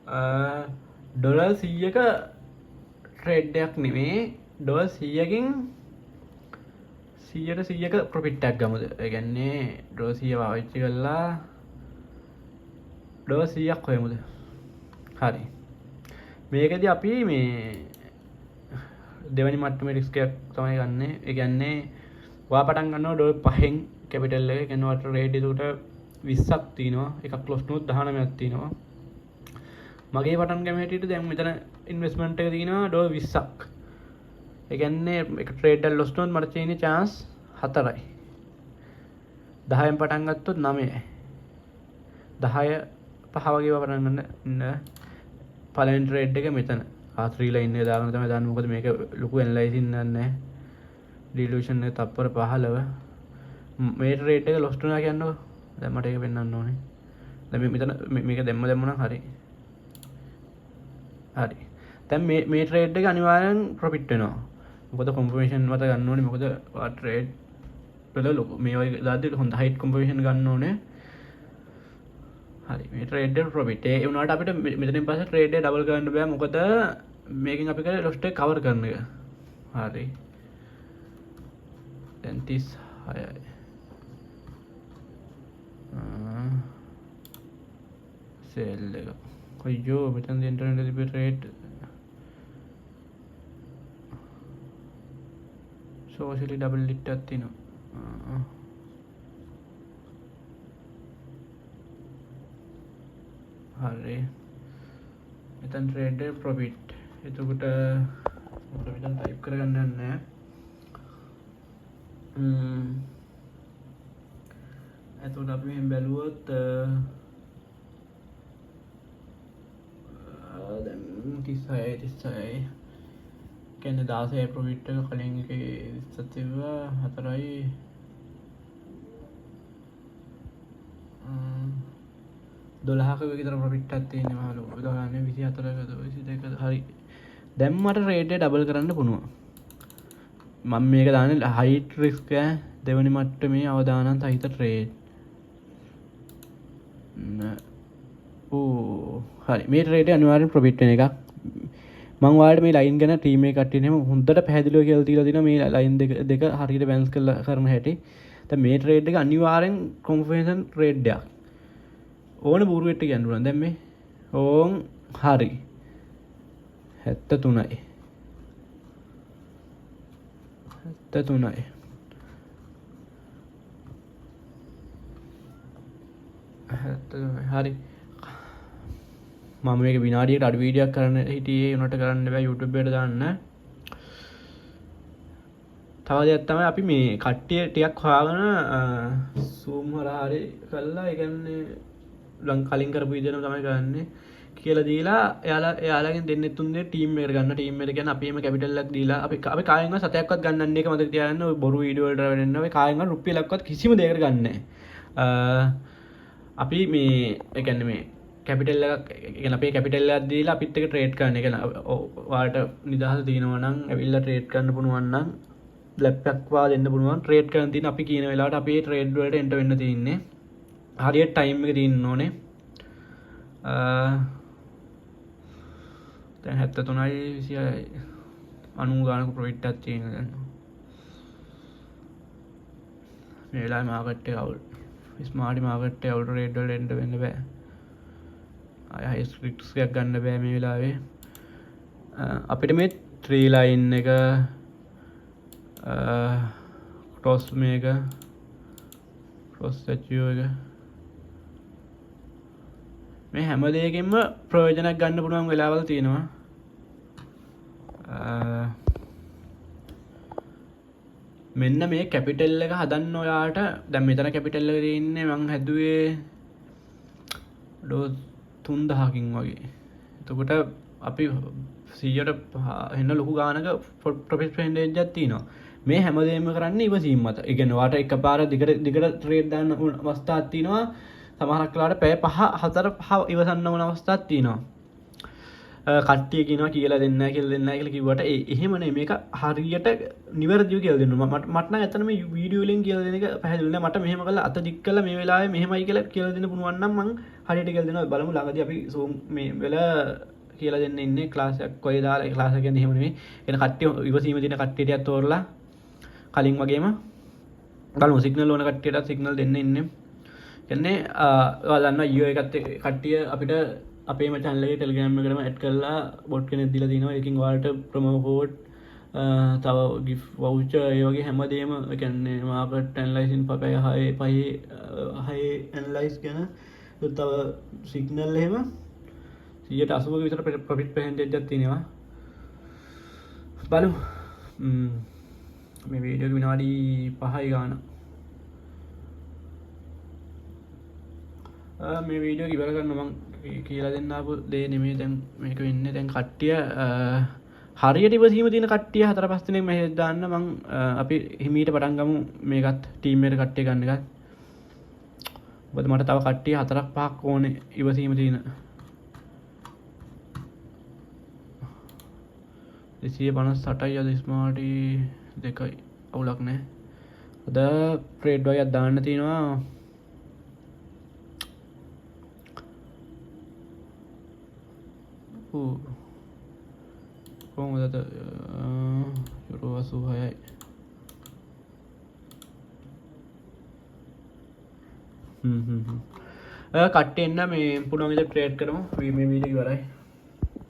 Dollar 100ක trade එකක් නෙමේ dollar 100කින් 100ක profit එකක් ගමුද? ඒ කියන්නේ ඩොලර් 100 පාවිච්චි කරලා ඩොලර් 100ක් හොයමුද? හරි. මේකදී අපි මේ දෙවනි මට්ටමේ රිස්ක් එකක් තමයි ගන්න. ඒ කියන්නේ ඔයා පටන් ගන්නවා ඩොලර් 5න් කැපිටල් එක. කියන්නේ ඔයාට රේට් එකට 20ක් තියෙනවා. එකක් ක්ලොස් නුත් 19ක් තියෙනවා. මගේ පටන් ගන්න හැටියට දැන් මෙතන ඉන්වෙස්ට්මන්ට් එක තියෙනවා ඩොලර් 20ක්. ඒ කියන්නේ එක ට්‍රේඩ් එක ලොස් වුණොත් මට තියෙන chance 4යි. 10න් පටන් ගත්තොත් 9යි. 10 5 වගේ පටන් ගන්න පළවෙනි ට්‍රේඩ් එක මෙතන. R3 ලයින් එක දාගෙන තමයි දාන්නේ. මොකද මේක ලොකු ඇනලයිසිස් නැහැ. ඩිලූෂන් එක තප්පර 15. මේ ට්‍රේඩ් එක ලොස් වුණා කියන්නකො. දැන් මට ඒක පෙන්වන්න ඕනේ. දැන් මෙතන මේක දැම්ම නම් හරි. හරි. දැන් මේ ට්‍රේඩ් එක අනිවාර්යෙන් ප්‍රොෆිට් වෙනවා. මොකද කොන්ෆර්මේෂන් මත ගන්න ඕනේ. මොකද ඔය ට්‍රේඩ් වල ලොකු මේ වගේ දාද්දි හොඳ හයිට් කොන්ෆර්මේෂන් ගන්න ඕනේ. හරි. මේ ට්‍රේඩ් එක ප්‍රොෆිට්. ඒ වුණාට අපිට මෙතනින් පස්සේ ට්‍රේඩ් එක ඩබල් කරන්න බෑ. මොකද මේකෙන් අපි කරේ ලොස් එක කවර් කරන එක. හරි. දැන් 36යි. සෙල් එක. අයියෝ මෙතන ඉන්ටර්නෙට් එකේ තිබ්බ රේට් සෝෂලි ඩබල් ලිට් එකක් තියෙනවා. හරි. මෙතන ට්‍රේඩ් ප්‍රොෆිට්. එතකොට මම මෙතන ටයිප් කරගන්න යන්නේ. එතකොට අපි මෙහෙම බැලුවොත් දැන් 36 කියන්නේ 16 ප්‍රොෆිට් එක කලින් එකේ සතිව 4යි 12ක විතර ප්‍රොෆිට් එකක් තියෙනවා මහලු. උදාහරණයක් 24ක 22ක හරි. දැන් මට රේට් එක ඩබල් කරන්න පුළුවන්. මම මේක දාන්නේ හයිට් රිස්ක් දෙවෙනි මට්ටමේ අවදානම් සහිත ට්‍රේඩ්. හරි. මේ ට්‍රේඩ් එක අනිවාර්යෙන් ප්‍රොෆිට් වෙන එකක්. මම ඔයාලට මේ ලයින් ගැන ටීම් එක කට්ටියනම හොඳට පැහැදිලිව කියලා දීලා තිනවා මේ ලයින් දෙක හරියට බැලන්ස් කරලා කරන හැටි. දැන් මේ ට්‍රේඩ් එක අනිවාර්යෙන් කොන්ෆර්මේෂන් ට්‍රේඩ් එකක්. ඕන බූරුවෙට්ට කියන්න පුළුවන්. දැන් මේ ඕන් හරි 73යි 73යි හරි. මම මේක විනාඩියකට අඩු වීඩියෝක් කරන්න හිටියේ උනට කරන්න බෑ YouTube එකට දාන්න. තව දෙයක් තමයි අපි මේ කට්ටිය ටිකක් හොයාගෙන zoom හරහා හරි කරලා ඒ කියන්නේ කලින් කරපු විදිහටම තමයි කරන්නේ කියලා දීලා එයාලගෙන් දෙන්නේ තුන් දෙනෙක් ටීම් එකට ගන්න. ටීම් එකට කියන්නේ අපිම කැපිටල් එකක් දීලා අපි කායෙන්වත් සතයක්වත් ගන්නන්නේ එක මතක තියාගන්න. ඔය බොරු වීඩියෝ වලට වෙන්න ඔය කායෙන්වත් රුපියලක්වත් කිසිම දෙයකට ගන්නෑ. අපි මේ ඒ කියන්නේ මේ කැපිටල් එකක් කියන්නේ අපේ කැපිටල් එකක් දීලා අපිත් එක්ක ට්‍රේඩ් කරන්න. ඒ කියන්නේ ඔයාලට නිදහස තියෙනවා නම් ඇවිල්ලා ට්‍රේඩ් කරන්න පුළුවන් නම් ලැප් එකක් වා දෙන්න පුළුවන්. ට්‍රේඩ් කරන්න තියෙන අපි කියන වෙලාවට අපි ට්‍රේඩ් වලට එන්ටර් වෙන්න තියෙන්නේ. හරියට ටයිම් එක තියෙන්න ඕනේ. දැන් 73යි 26යි 90 ගානක ප්‍රොෆිට් එකක් තියෙනවා දැන්. මේ වෙලාවේ මාකට් එක අවුල්. ස්මාර්ට් මාකට් එක අවුල් ට්‍රේඩ් වලට එන්න වෙන්න බෑ. අය රිස්ක් එකක් ගන්න බෑ මේ වෙලාවේ. අපිට මේ 3 ලයින් එක ක්‍රොස් මේක ක්‍රොස් ස්ටැචුව එක මේ හැම දෙයකින්ම ප්‍රයෝජනයක් ගන්න පුළුවන් වෙලාවල් තියෙනවා. මෙන්න මේ කැපිටල් එක හදන්න ඔයාට දැන් මෙතන කැපිටල් එක තියෙන්නේ මං හැදුවේ ඩොලර් 3000කින් වගේ. එතකොට අපි 100ට එන්න ලොකු ගානක ප්‍රොෆිට් පර්සන්ටේජ් එකක් තියෙනවා. මේ හැමදේම කරන්නේ ඉවසීම මත. ඒ කියන්නේ ඔයාට එකපාර දිගට ට්‍රේඩ් දාන්න අවස්ථාවක් තියෙනවා. සමහරක් වෙලාවට පැය 5 4 5 ඉවසන්න ඕන අවස්ථාවක් තියෙනවා. කට්ටිය කියනවා කියලා දෙන්න කියලා දෙන්න කියලා කිව්වට එහෙමනේ මේක හරියට නිවැරදිව කියලා දෙන්නවා මට නම් ඇත්තටම වීඩියෝ වලින් කියලා දෙන එක පැහැදිලි නෑ මට මෙහෙම කරලා අත දික් කරලා මේ වෙලාවේ මෙහෙමයි කියලා දෙන්න පුළුවන් නම් මං හරියට කියලා දෙනවා බලමු ළඟදී අපි Zoom මේ වෙලාව කියලා දෙන්න ඉන්නේ ක්ලාස් එකක් කොයි දාලා ඒ ක්ලාස් එක කියන්නේ එහෙම නෙමෙයි එන කට්ටිය ඉවසීම තියෙන කට්ටියට තෝරලා කලින් වගේම බලමු සිග්නල් ඕන කට්ටියට සිග්නල් දෙන්න ඉන්නේ කියන්නේ ඔයාලා දන්නවා ඊයෝ එකත් කට්ටිය අපිට අපේම channel එකේ Telegram එකකටම add කරලා bot කෙනෙක් දීලා තිනවා ඒකෙන් ඔයාලට promo code තව gift voucher ඒ වගේ හැමදේම ඒ කියන්නේ market analyzing පපය 6 analyze ගැන තව signal එහෙම 180ක විතර profit percentage එකක් තියෙනවා බලමු මේ වීඩියෝ එක විනාඩි 5යි ගාන මේ වීඩියෝ ඉවර කරන්න මම කියලා දෙන්න ආපු දේ නෙමෙයි දැන් මේක වෙන්නේ දැන් කට්ටිය හරියට ඉවසීම තියෙන කට්ටිය 4-5 දිනක් මෙහෙ දාන්න මම අපි හිමීට පටන් ගමු මේකත් ටීම් එකට කට්ටිය ගන්න එකත් මොකද මට තව කට්ටිය 4-5ක් ඕනේ ඉවසීම තියෙන 258යි අද ස්මාර්ටි 2යි අවුලක් නැහැ අද ට්‍රේඩ් වගේක් දාන්න තියෙනවා කොහොමද යුරෝ 86යි කට්ටිය එන්න මේ පුළුවන් විදිහට ට්‍රේඩ් කරමු මේ වීඩියෝ ඉවරයි